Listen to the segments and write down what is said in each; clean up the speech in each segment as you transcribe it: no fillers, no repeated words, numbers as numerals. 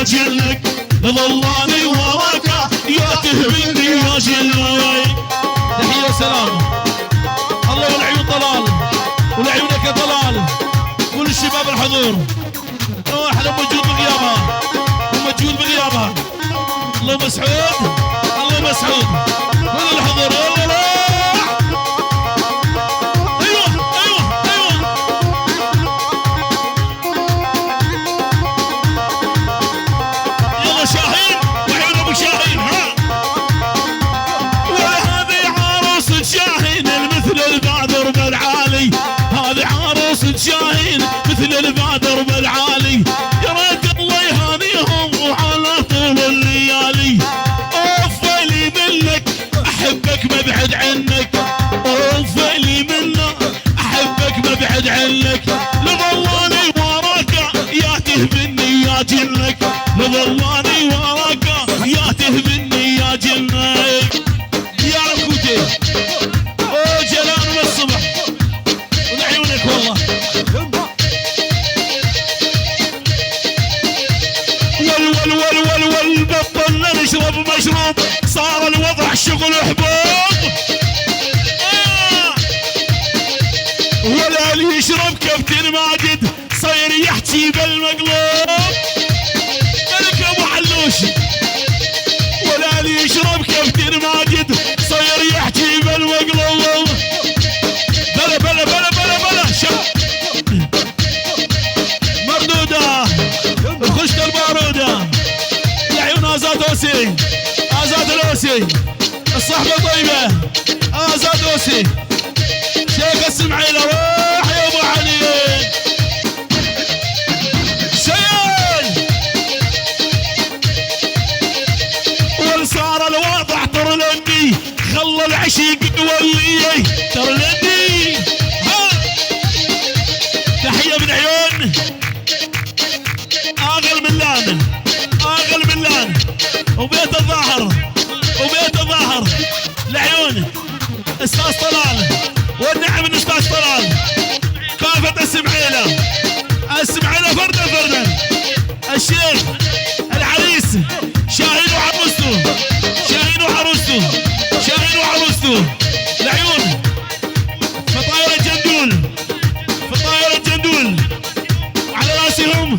جنك ظلاني وراك يا تهبني يا جنك. تحية وسلام الله والعيون طلال والعيونك يا طلال كل الشباب الحضور. احنا موجود بغيابها وموجود بغيابها. الله مسعود الله مسعود كل الحضور. يلا ايوه ايوه ايوه يلا شاهين وعيون ابو شاهين. ها وهذه عروس شاهين مثل البادر بالعالي. هذه عروس شاهين مثل البادر بالعالي. يا ريت الله يهانيهم وعلى طول الليالي. اوفلي منك احبك ما بعد عنك. اوفلي منك احبك ما بعد عنك. لظلاني وراك يا تهبني يا جنك. لظلاني وراك يا تهبني يا جنك. يا ركوتي او جلال من الصبح ولعيونك والله. ول بطلنا نشرب مشروب صار الوضع شغل حبوب. ولا اللي يشرب كابتن ماجد صاير يحكي بالمقلوب. ملك ابو علوشي ولا اللي يشرب كابتن ماجد صاير يحكي بالمقلوب. بلا بلا بلا بلا بلا مردوده الخشة البارودة. العيون آزاد اوسي آزاد الأوسي الصحبة طيبة آزاد اوسي شيخ السمعيلة. روح يا ابو علي شيل. وصار الوضع ترلندي خلى العشيق يولي ترلندي. تحية من عيون اغل ملان اغل ملان وبيت الظاهر وبيت الظاهر. العيون استاذ طلال والنعم من استاذ طلال. كافة السمعيلة السمعيلة فردا فردا. الشيخ العريس شاهين وعروسته شاهين وعروسته شاهين وعروسته. العيون فطاير الجندول فطاير الجندول وعلى راسهم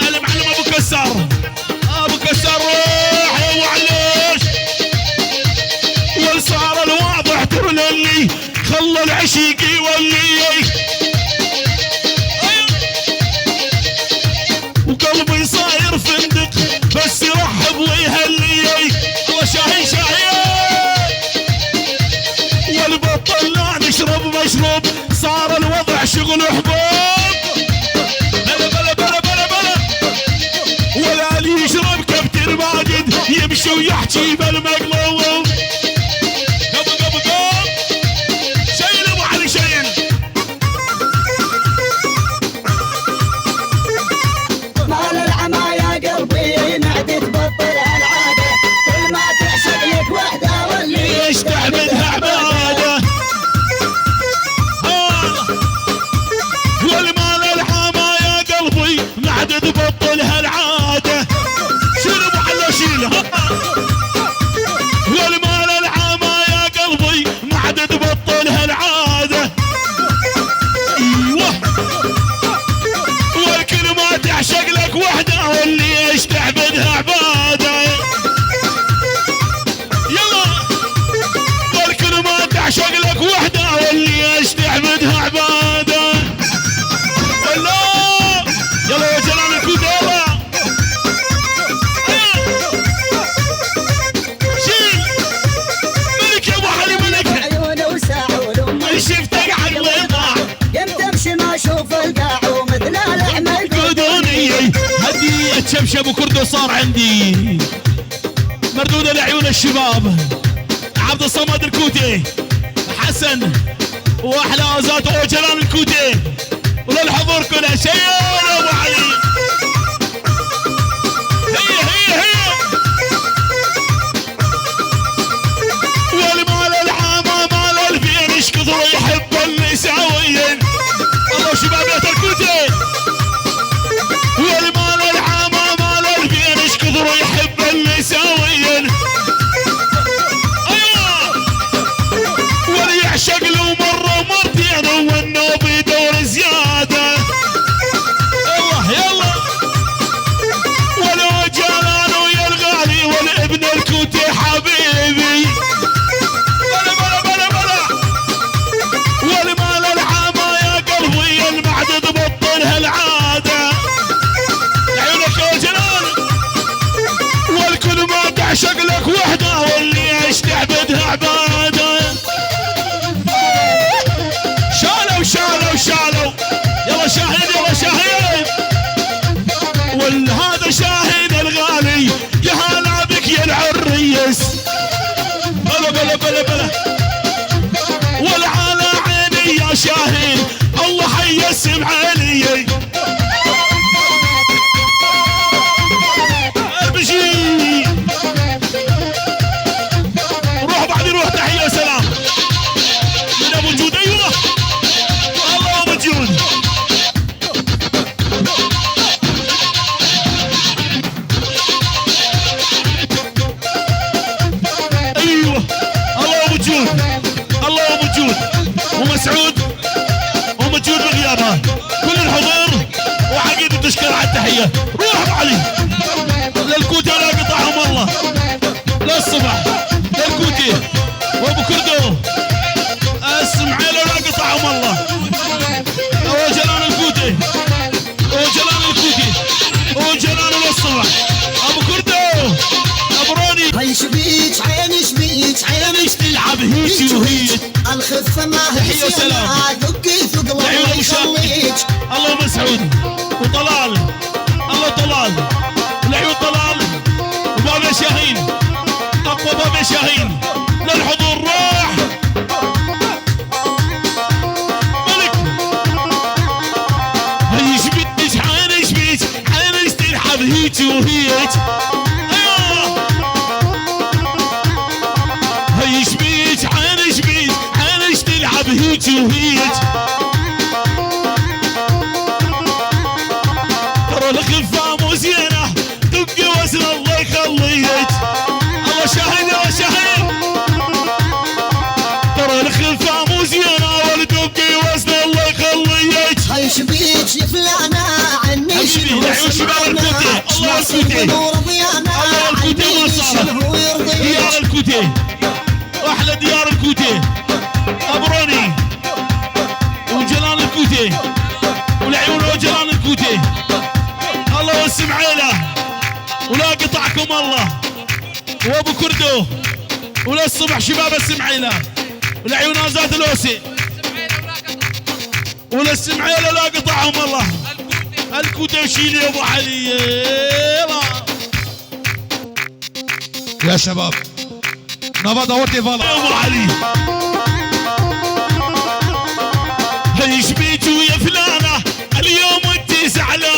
المعلم ابو كسار. ابو كسار روح يا ابو علوش. وصار الواضح ترللي خلى العشيق يولي. وقلبي صاير فندق بس يرحب ويهلي. الله شاهين شاهين والبطلنا نشرب مشروب صار الوضع شغل حبوب. بلا بلا بلا بلا بلا ولا اللي يشرب كابتن ماجد يمشي ويحكي بالمقلوب. قبل قبل قبل شيل ابو علي شيل. مال العما يا قلبي نعدي تبطل العاده. كل ما تعشق لك وحده واللي يستعملها عباده. والمال العما يا قلبي نعدي تبطل هالعاده. شيل ابو علي شيل. والمال العما يا قلبي نعدي تبطل هالعاده. ايوه والكل ما تعشق لك وحده واللي يستعبدها عباده. يلا والكل ما تعشق لك وحده واللي يستعبدها عباده. يلا يلا يا جلال الكوت يلا شيل. ملك يا ابو علي ملك. عيونه وساعول امي شفتك عقل يضاع قمت امشي ما اشوف القاع ومثل الاعمى قدوني. هدية شبشب وكردو صار عندي مردودة لعيون الشباب. عبد الصمد الكوتي حسن واحلى ازات وجلال الكوتي وللحضور كلها شيء يا ابو علي. هي والمال العامة مال الفين ايش كثر يحب النساويين. الله شباب يا الكوتي. والمال العامة مال بلا بلا بلا بلا ولا على عيني يا شاهين الله حي السمع علي بجي روح بعدين روح تحية سلام من ابو جود ايوه الله ابو جود ايوه الله ابو جود الله ابو جود ومسعود ومجود بغيابها كل الحضور وعقيدة تشكر على التحية روح علي للكوتي لا قطعهم الله للصبح للكوتي وابو كردو السمعيلة لا قطعهم الله وجلال الكوتي وجلال الكوتي وجلال للصبح ابو كردو ابو روني هاي شبيك عيني شبيك عيني تلعب هيك وهيك الخفة ما هي تحية سلام دقي ثقل الله العيون يخليك الله مسعود وطلال الله طلال العيون طلال وبابا شاهين اقوى بابا شاهين للحضور روح ملك هي شبيتش عيني شبيك عيني تلعب هيك وهيك ايوه هي شبيك عيني شبيك عيني تلعب هيك وهيك الخفة مو زينة دقي وزن الله يخليك الله شاهد يا شاهد ترى الخفة مو زينة والدقي وزن الله يخليك هاي شبيك يا فلانة عني شنو العيون شباب الكوتي الله الكوتي الله الكوتي ما صار ديار الكوتي احلى ديار الكوتي ابروني وجلال الكوتي والعيون وجلال الكوتي الله والسمعيله ولا قطعكم الله وابو كردو ولا الصبح شباب السمعيله والعيون ذات الوسي ولا السمعيله لا قطعهم الله الكوتي وشيلي يا ابو علي يا شباب نبا دورتي فالا يا ابو علي هي شبيتو يا فلانه اليوم انت زعلانه